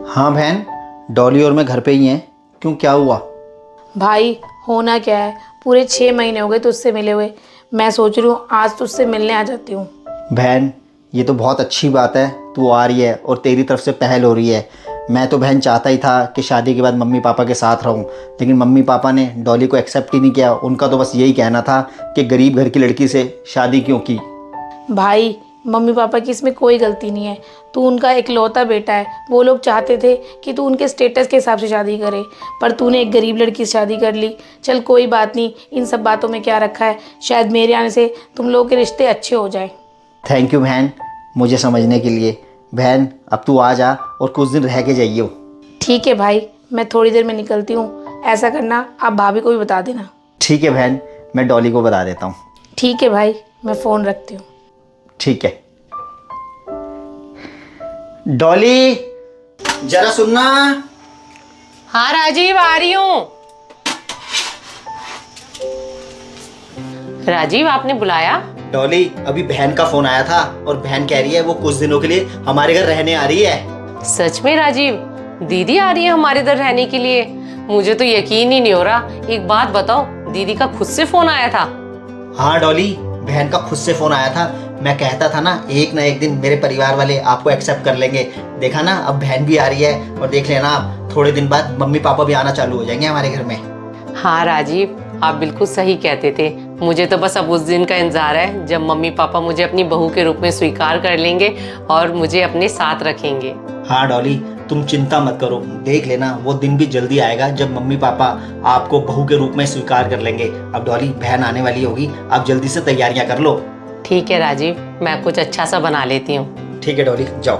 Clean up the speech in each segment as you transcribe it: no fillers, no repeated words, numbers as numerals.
हाँ बहन, डॉली और मैं घर पे ही हैं। क्यों, क्या हुआ? भाई होना क्या है, पूरे 6 महीने हो गए तुझसे मिले हुए। मैं सोच रही हूँ आज तुझसे मिलने आ जाती हूँ। बहन, ये तो बहुत अच्छी बात है, तू आ रही है और तेरी तरफ से पहल हो रही है। मैं तो बहन चाहता ही था कि शादी के बाद मम्मी पापा के साथ रहूं, लेकिन मम्मी पापा ने डॉली को एक्सेप्ट ही नहीं किया। उनका तो बस यही कहना था कि गरीब घर की लड़की से शादी क्यों की। भाई मम्मी पापा की इसमें कोई गलती नहीं है। तू उनका इकलौता बेटा है। वो लोग चाहते थे कि तू उनके स्टेटस के हिसाब से शादी करे, पर तूने एक गरीब लड़की से शादी कर ली। चल कोई बात नहीं, इन सब बातों में क्या रखा है, शायद मेरे आने से तुम लोगों के रिश्ते अच्छे हो जाए। थैंक यू बहन, मुझे समझने के लिए। बहन, अब तू आ जा और कुछ दिन रह के जाइयो। ठीक है भाई, मैं थोड़ी देर में निकलती हूँ। ऐसा करना, आप भाभी को भी बता देना। ठीक है बहन, मैं डॉली को बता देता हूँ। ठीक है भाई, मैं फ़ोन रखती हूँ। ठीक है। डॉली, जरा सुनना। हाँ राजीव, आ रही हूँ। राजीव, आपने बुलाया? डॉली, अभी बहन का फोन आया था और बहन कह रही है वो कुछ दिनों के लिए हमारे घर रहने आ रही है। सच में राजीव? दीदी आ रही है हमारे इधर रहने के लिए? मुझे तो यकीन ही नहीं हो रहा। एक बात बताओ, दीदी का खुद से फोन आया था? हाँ डॉली, बहन का खुद से फोन आया था। मैं कहता था ना एक दिन मेरे परिवार वाले आपको एक्सेप्ट कर लेंगे। देखा ना, अब बहन भी आ रही है और देख लेना आप थोड़े दिन बाद मम्मी पापा भी आना चालू हो जाएंगे हमारे घर में। हाँ राजीव, आप बिल्कुल सही कहते थे। मुझे तो बस अब उस दिन का इंतजार है जब मम्मी पापा मुझे अपनी बहू के रूप में स्वीकार कर लेंगे और मुझे अपने साथ रखेंगे। हाँ डॉली, तुम चिंता मत करो, देख लेना वो दिन भी जल्दी आएगा जब मम्मी पापा आपको बहू के रूप में स्वीकार कर लेंगे। अब डॉली, बहन आने वाली होगी, आप जल्दी से तैयारियां कर लो। ठीक है राजीव, मैं कुछ अच्छा सा बना लेती हूँ। ठीक है डॉली, जाओ।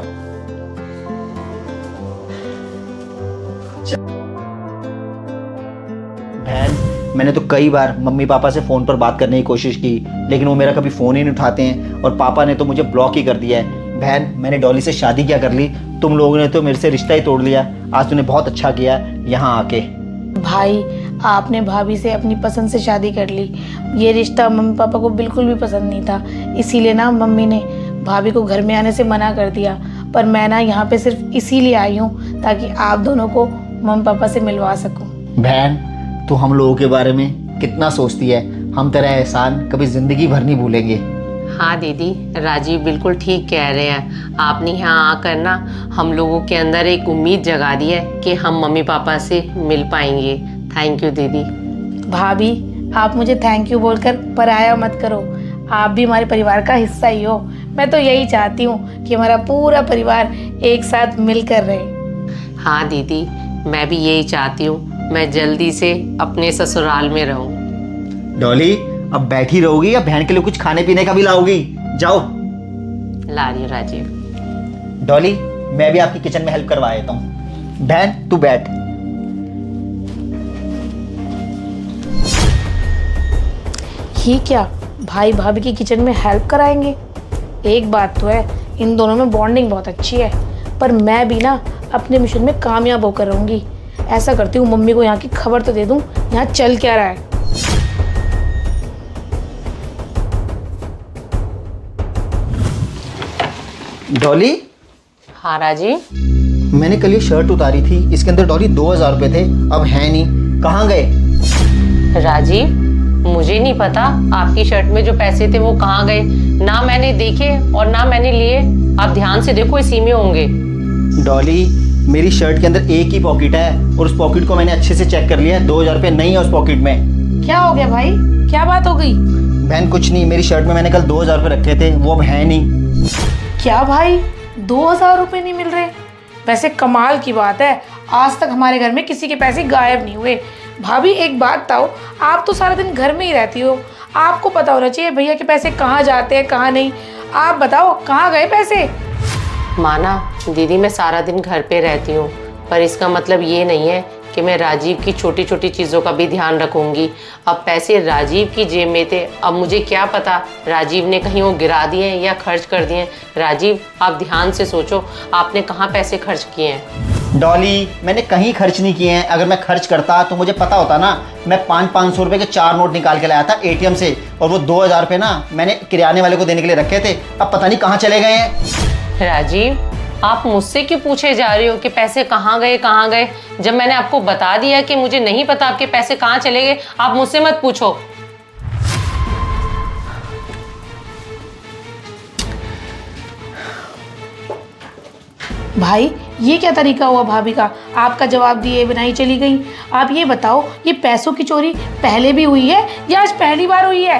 बहन, मैंने तो कई बार मम्मी पापा से फ़ोन पर बात करने की कोशिश की, लेकिन वो मेरा कभी फ़ोन ही नहीं उठाते हैं और पापा ने तो मुझे ब्लॉक ही कर दिया है। बहन, मैंने डॉली से शादी क्या कर ली, तुम लोगों ने तो मेरे से रिश्ता ही तोड़ लिया। आज तूने बहुत अच्छा किया यहाँ आके। भाई आपने भाभी से अपनी पसंद से शादी कर ली। ये रिश्ता मम्मी पापा को बिल्कुल भी पसंद नहीं था, इसीलिए ना मम्मी ने भाभी को घर में आने से मना कर दिया। पर मैं ना यहाँ पे सिर्फ इसीलिए आई हूँ ताकि आप दोनों को मम्मी पापा से मिलवा सकूँ। बहन, तू हम लोगों के बारे में कितना सोचती है, हम तेरा एहसान कभी ज़िंदगी भर नहीं भूलेंगे। हाँ दीदी, राजीव बिल्कुल ठीक कह रहे हैं। आपने यहाँ आकर ना हम लोगों के अंदर एक उम्मीद जगा दी है कि हम मम्मी पापा से मिल पाएंगे। थैंक यू दीदी। भाभी, आप मुझे थैंक यू बोलकर पराया मत करो। आप भी हमारे परिवार का हिस्सा ही हो। मैं तो यही चाहती हूँ कि हमारा पूरा परिवार एक साथ मिलकर रहे। हाँ दीदी, मैं भी यही चाहती हूँ, मैं जल्दी से अपने ससुराल में रहूँ। डॉली, अब बैठी रहोगी या बहन के लिए कुछ खाने पीने का भी लाओगी? जाओ। ला रही हूँ राजीव। डॉली, मैं भी आपकी किचन में हेल्प करवा देता हूँ। बहन, तू बैठ। ही क्या, भाई भाभी की किचन में हेल्प कराएंगे? एक बात तो है, इन दोनों में बॉन्डिंग बहुत अच्छी है। पर मैं भी ना अपने मिशन में कामयाब होकर रहूँगी। ऐसा करती हूँ, मम्मी को यहाँ की खबर तो दे दूँ यहाँ चल क्या रहा है। डॉली, हाँ राजीव। मैंने कल ये शर्ट उतारी थी, इसके अंदर डॉली 2000 रुपये थे, अब है नहीं, कहाँ गए? राजीव, मुझे नहीं पता आपकी शर्ट में जो पैसे थे वो कहाँ गए। ना मैंने देखे और ना मैंने लिए। आप ध्यान से देखो, इसी में होंगे। डॉली, मेरी शर्ट के अंदर एक ही पॉकेट है और उस पॉकेट को मैंने अच्छे से चेक कर लिया है, 2000 रुपये नहीं है उस पॉकेट में। क्या हो गया भाई, क्या बात हो गई? बहन कुछ नहीं, मेरी शर्ट में मैंने कल 2000 रुपये रखे थे, वो अब है नहीं। क्या भाई, 2000 रुपये नहीं मिल रहे? वैसे कमाल की बात है, आज तक हमारे घर में किसी के पैसे गायब नहीं हुए। भाभी एक बात बताओ, आप तो सारा दिन घर में ही रहती हो, आपको पता होना चाहिए भैया के पैसे कहाँ जाते हैं कहाँ नहीं। आप बताओ कहाँ गए पैसे? माना दीदी, मैं सारा दिन घर पे रहती हूँ, पर इसका मतलब ये नहीं है कि मैं राजीव की छोटी छोटी चीज़ों का भी ध्यान रखूँगी। अब पैसे राजीव की जेब में थे, अब मुझे क्या पता राजीव ने कहीं वो गिरा दिए या खर्च कर दिए। राजीव, आप ध्यान से सोचो, आपने कहाँ पैसे खर्च किए हैं? डॉली, मैंने कहीं खर्च नहीं किए हैं। अगर मैं खर्च करता तो मुझे पता होता ना। मैं 500 रुपये के 4 नोट निकाल के लाया था एटीएम से, और वो 2000 रुपये ना मैंने किराने वाले को देने के लिए रखे थे। अब पता नहीं कहाँ चले गए हैं। राजीव, आप मुझसे क्यों पूछे जा रहे हो कि पैसे कहाँ गए, जब मैंने आपको बता दिया कि मुझे नहीं पता आपके पैसे कहाँ चले गए। आप मुझसे मत पूछो। भाई ये क्या तरीका हुआ भाभी का, आपका जवाब दिए बिना ही चली गई। आप ये बताओ, ये पैसों की चोरी पहले भी हुई है या आज पहली बार हुई है?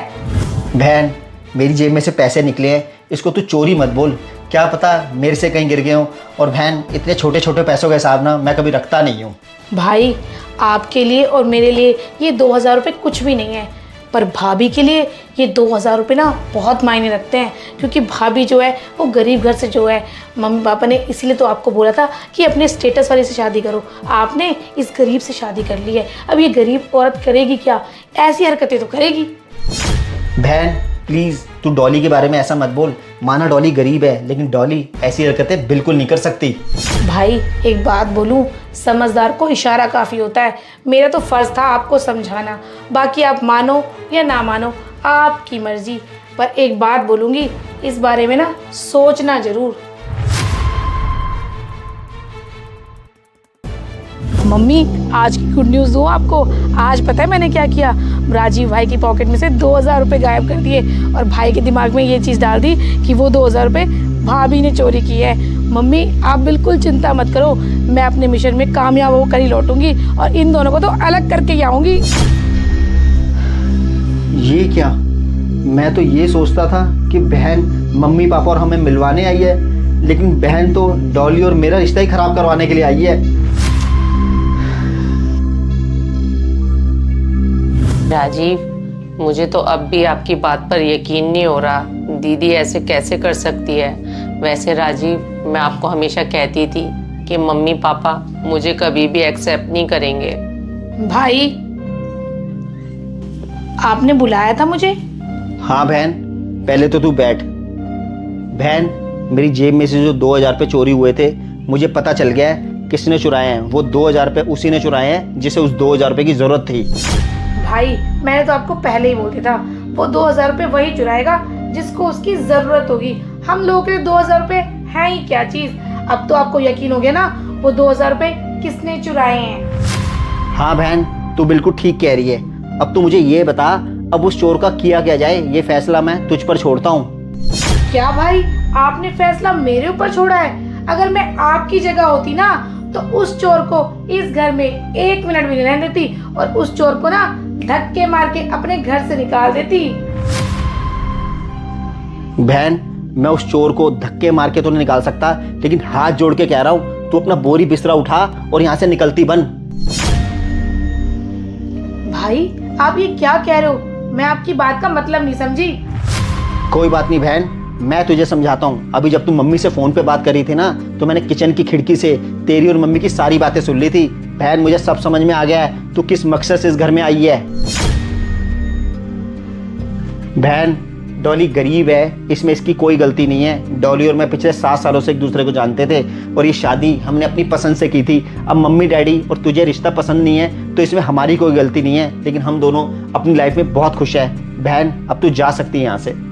बहन, मेरी जेब में से पैसे निकले हैं, इसको तू चोरी मत बोल। क्या पता मेरे से कहीं गिर गए हों। और बहन, इतने छोटे छोटे पैसों का हिसाब ना मैं कभी रखता नहीं हूँ। भाई आपके लिए और मेरे लिए ये 2000 रुपये कुछ भी नहीं है, पर भाभी के लिए ये 2000 रुपये ना बहुत मायने रखते हैं। क्योंकि भाभी जो है वो गरीब घर से जो है, मम्मी पापा ने इसीलिए तो आपको बोला था कि अपने स्टेटस वाले से शादी करो। आपने इस गरीब से शादी कर ली है। अब ये गरीब औरत करेगी क्या? ऐसी हरकतें तो करेगी। बहन प्लीज़, तू डॉली के बारे में ऐसा मत बोल। माना डॉली गरीब है, लेकिन डॉली ऐसी हरकतें बिल्कुल नहीं कर सकती। भाई एक बात बोलूं, समझदार को इशारा काफ़ी होता है। मेरा तो फ़र्ज़ था आपको समझाना, बाकी आप मानो या ना मानो आपकी मर्ज़ी। पर एक बात बोलूँगी, इस बारे में ना सोचना ज़रूर। मम्मी आज की गुड न्यूज़ दूँ आपको। आज पता है मैंने क्या किया? राजीव भाई की पॉकेट में से 2000 रुपये गायब कर दिए और भाई के दिमाग में ये चीज़ डाल दी कि वो 2000 रुपये भाभी ने चोरी की है। मम्मी आप बिल्कुल चिंता मत करो, मैं अपने मिशन में कामयाब होकर ही लौटूंगी और इन दोनों को तो अलग करके ही आऊँगी। ये क्या? मैं तो ये सोचता था कि बहन मम्मी पापा और हमें मिलवाने आई है, लेकिन बहन तो डॉली और मेरा रिश्ता ही ख़राब करवाने के लिए आई है। राजीव, मुझे तो अब भी आपकी बात पर यकीन नहीं हो रहा। दीदी ऐसे कैसे कर सकती है? वैसे राजीव, मैं आपको हमेशा कहती थी कि मम्मी पापा मुझे कभी भी एक्सेप्ट नहीं करेंगे। भाई आपने बुलाया था मुझे? हाँ बहन, पहले तो तू बैठ। बहन, मेरी जेब में से जो 2000 रुपये चोरी हुए थे, मुझे पता चल गया है किसने चुराए हैं। वो 2000 रुपये उसी ने चुराए हैं जिसे उस 2000 रुपये की ज़रूरत थी। भाई मैंने तो आपको पहले ही बोल दिया था, वो 2000 रुपये वही चुराएगा जिसको उसकी ज़रूरत होगी। हम लोगों के लिए 2000 रुपये है ही क्या चीज़। अब तो आपको यकीन हो गया ना वो 2000 रुपये किसने चुराए हैं। हाँ बहन, तू बिल्कुल ठीक कह रही है। अब तू मुझे ये बता, अब उस चोर का किया क्या जाए, ये फैसला मैं तुझ पर छोड़ता हूँ। क्या भाई, आपने फैसला मेरे ऊपर छोड़ा है? अगर मैं आपकी जगह होती ना तो उस चोर को इस घर में 1 मिनट भी नहीं रहने देती और उस चोर को ना धक्के मार के अपने घर से निकाल देती। बहन, मैं उस चोर को धक्के मार के तो नहीं निकाल सकता, लेकिन हाथ जोड़ के कह रहा हूँ, तू अपना बोरी बिस्तरा उठा और यहाँ से निकलती बन। भाई आप ये क्या कह रहे हो? मैं आपकी बात का मतलब नहीं समझी। कोई बात नहीं बहन, मैं तुझे समझाता हूँ। अभी जब तू मम्मी से फ़ोन पे बात कर रही थी ना, तो मैंने किचन की खिड़की से तेरी और मम्मी की सारी बातें सुन ली थी। बहन, मुझे सब समझ में आ गया है तू किस मकसद से इस घर में आई है। बहन, डॉली गरीब है, इसमें इसकी कोई गलती नहीं है। डॉली और मैं पिछले 7 सालों से एक दूसरे को जानते थे और ये शादी हमने अपनी पसंद से की थी। अब मम्मी डैडी और तुझे रिश्ता पसंद नहीं है तो इसमें हमारी कोई गलती नहीं है, लेकिन हम दोनों अपनी लाइफ में बहुत खुश है। बहन, अब तू जा सकती है यहाँ से।